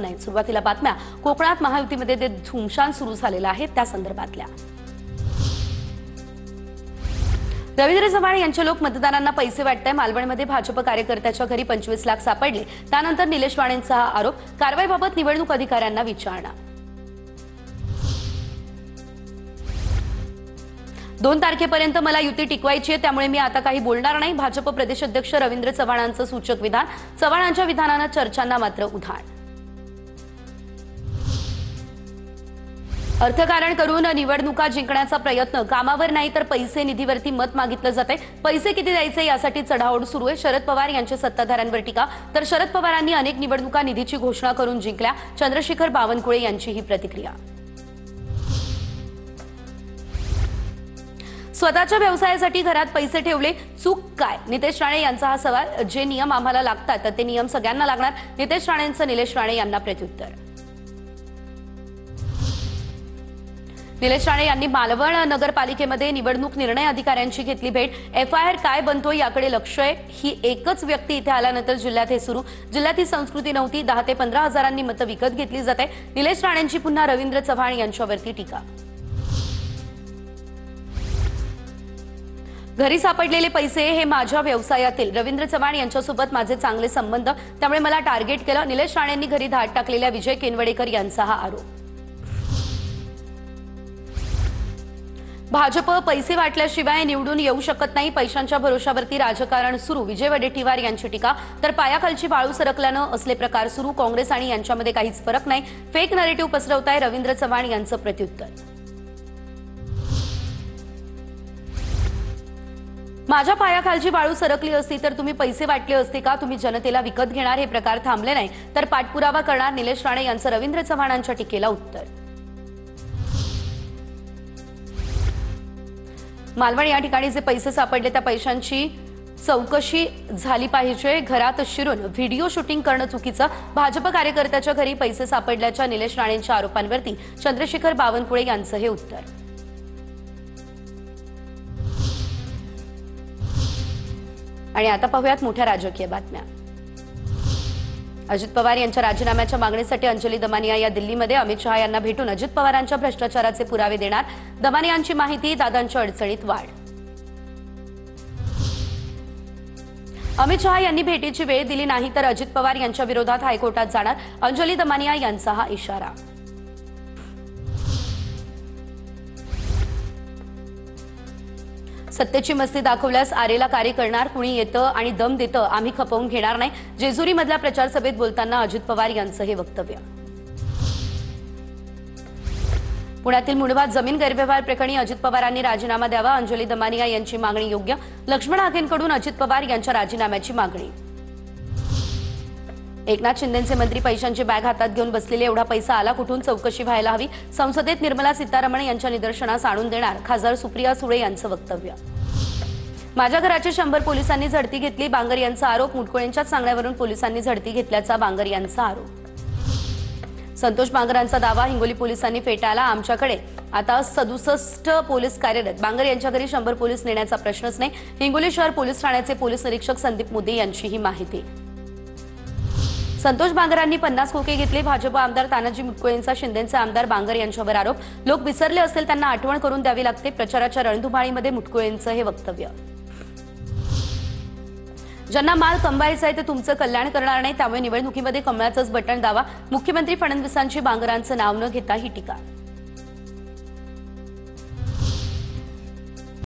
नाही। सुरुवातीला बातम्या कोकणात महायुतीमध्ये ते धुमशान सुरू झालेला आहे त्या संदर्भातल्या। रवींद्र चव्हाण यांचे लोक मतदारांना पैसे वाटताय। मालवणमध्ये भाजप कार्यकर्त्याच्या घरी 25 लाख सापडले। त्यानंतर निलेश राणेंचा हा आरोप। कारवाईबाबत निवडणूक अधिकाऱ्यांना विचारणा। 2 तारखेपर्यंत मला युती टिकवायची आहे, त्यामुळे मी आता काही बोलणार नाही। भाजप प्रदेशाध्यक्ष रवींद्र चव्हाणांचं सूचक विधान। चव्हाणांच्या विधानानं चर्चांना मात्र उधाण। अर्थकारण करून निवडणुका जिंकण्याचा प्रयत्न, कामावर नाही तर पैसे निधीवरती मत मागितलं जाते। पैसे किती द्यायचे यासाठी चढाओढ सुरू आहे। शरद पवार यांच्या सत्ताधाऱ्यांवर टीका, तर शरद पवारांनी अनेक निवडणुका निधीची घोषणा करून जिंकल्या। चंद्रशेखर बावनकुळे यांची ही प्रतिक्रिया। स्वतःच्या व्यवसायासाठी घरात पैसे ठेवले, चूक काय? नितेश राणे यांचा हा सवाल। जे नियम आम्हाला लागतात तर ते नियम सगळ्यांना लागणार। नितेश राणेंचं निलेश राणे यांना प्रत्युत्तर। निलेश राणे यांनी मालवण नगरपालिकेमध्ये निवडणूक निर्णय अधिकाऱ्यांची घेतली भेट। FIR काय बनतोय याकडे लक्ष आहे। ही एकच व्यक्ती इथे आल्यानंतर जिल्ह्यात हे सुरू। जिल्ह्यात ही संस्कृती नव्हती। 10 ते 15 हजारांनी मतं विकत घेतली जाते। निलेश राणेंची पुन्हा रवींद्र चव्हाण यांच्यावरती टीका। घरी सापडलेले पैसे हे माझ्या व्यवसायातील। रवींद्र चव्हाण यांच्यासोबत माझे चांगले संबंध, त्यामुळे मला टार्गेट केलं। निलेश राणेंनी घरी धाड टाकलेल्या विजय केनवडेकर यांचा हा आरोप। भाजप पैसे वाटल्याशिवाय निवडून येऊ शकत नाही। पैशांच्या भरोशावरती राजकारण सुरू। विजय वडेट्टीवार यांची टीका, तर पायाखालची वाळू सरकल्यानं असले प्रकार सुरू। काँग्रेस आणि यांच्यामध्ये काहीच फरक नाही। फेक नरेटिव्ह पसरवताय रवींद्र चव्हाण यांचं प्रत्युत्तर। माझ्या पायाखालची वाळू सरकली असती तर तुम्ही पैसे वाटले असते का? तुम्ही जनतेला विकत घेणार? हे प्रकार थांबले नाही तर पाठपुरावा करणार। निलेश राणे यांचं रवींद्र चव्हाणांच्या टीकेला उत्तर। मालवण या ठिकाणी जे पैसे सापडले त्या पैशांची चौकशी झाली पाहिजे। घरात शिरून व्हिडिओ शूटिंग करणं चुकीचं। भाजप कार्यकर्त्याच्या घरी पैसे सापडल्याच्या निलेश राणेंच्या आरोपांवरती चंद्रशेखर बावनकुळे यांचं हे उत्तर। आणि आता पाहूयात मोठ्या राजकीय बातम्या। अजित पवार यांच्या राजीनाम्याच्या मागणीसाठी अंजली दमानिया या दिल्लीमध्ये अमित शहा यांना भेटून अजित पवारांच्या भ्रष्टाचाराचे पुरावे देणार। दमानियांची माहिती, दादांच्या अडचणीत वाढ। अमित शहा यांनी भेटीची वेळ दिली नाही तर अजित पवार यांच्या विरोधात हायकोर्टात जाणार। अंजली दमानिया यांचा हा इशारा। सत्तेची मस्ती दाखवल्यास आरेला कार्य करणार। कुणी येतं आणि दम देतं, आम्ही खपवून घेणार नाही। जेजुरीमधल्या प्रचार सभेत बोलताना अजित पवार यांचं हे वक्तव्य। पुण्यातील मुंडवात जमीन गैरव्यवहार प्रकरणी अजित पवारांनी राजीनामा द्यावा। अंजली दमानिया यांची मागणी योग्य। लक्ष्मण हाकेंकडून अजित पवार यांच्या राजीनाम्याची मागणी। एकनाथ शिंदेंचे मंत्री पैशांची बॅग हातात घेऊन बसलेले, एवढा पैसा आला कुठून? चौकशी व्हायला हवी। संसदेत निर्मला सीतारमण यांच्या निदर्शनास आणून देणार। खासदार सुप्रिया सुळे यांचं वक्तव्य। माझ्या घराची 100 पोलिसांनी झडती घेतली, बांगर यांचा आरोप। मुटकुळेंच्याच सांगण्यावरून पोलिसांनी झडती घेतल्याचा बांगर यांचा आरोप। संतोष बांगरांचा दावा, हिंगोली पोलिसांनी फेटाळला। आमच्याकडे आता 67 पोलीस कार्यरत। बांगर यांच्या घरी 100 पोलीस नेण्याचा प्रश्नच नाही। हिंगोली शहर पोलीस ठाण्याचे पोलीस निरीक्षक संदीप मुदे यांची ही माहिती। संतोष बांगरांनी 50 खोके घेतले। भाजप आमदार तानाजी मुटकुळेंचा शिंदेचे आमदार बांगर यांच्यावर आरोप। लोक विसरले असेल त्यांना आठवण करून द्यावी लागते। प्रचाराच्या रणधुमाळीमध्ये मुटकुळेंचं हे वक्तव्य। ज्यांना माल कमवायचा आहे ते तुमचं कल्याण करणार नाही, त्यामुळे निवडणुकीमध्ये कमळाचंच बटण दावा। मुख्यमंत्री फडणवीसांची बांगरांचं नाव न घेता ही टीका।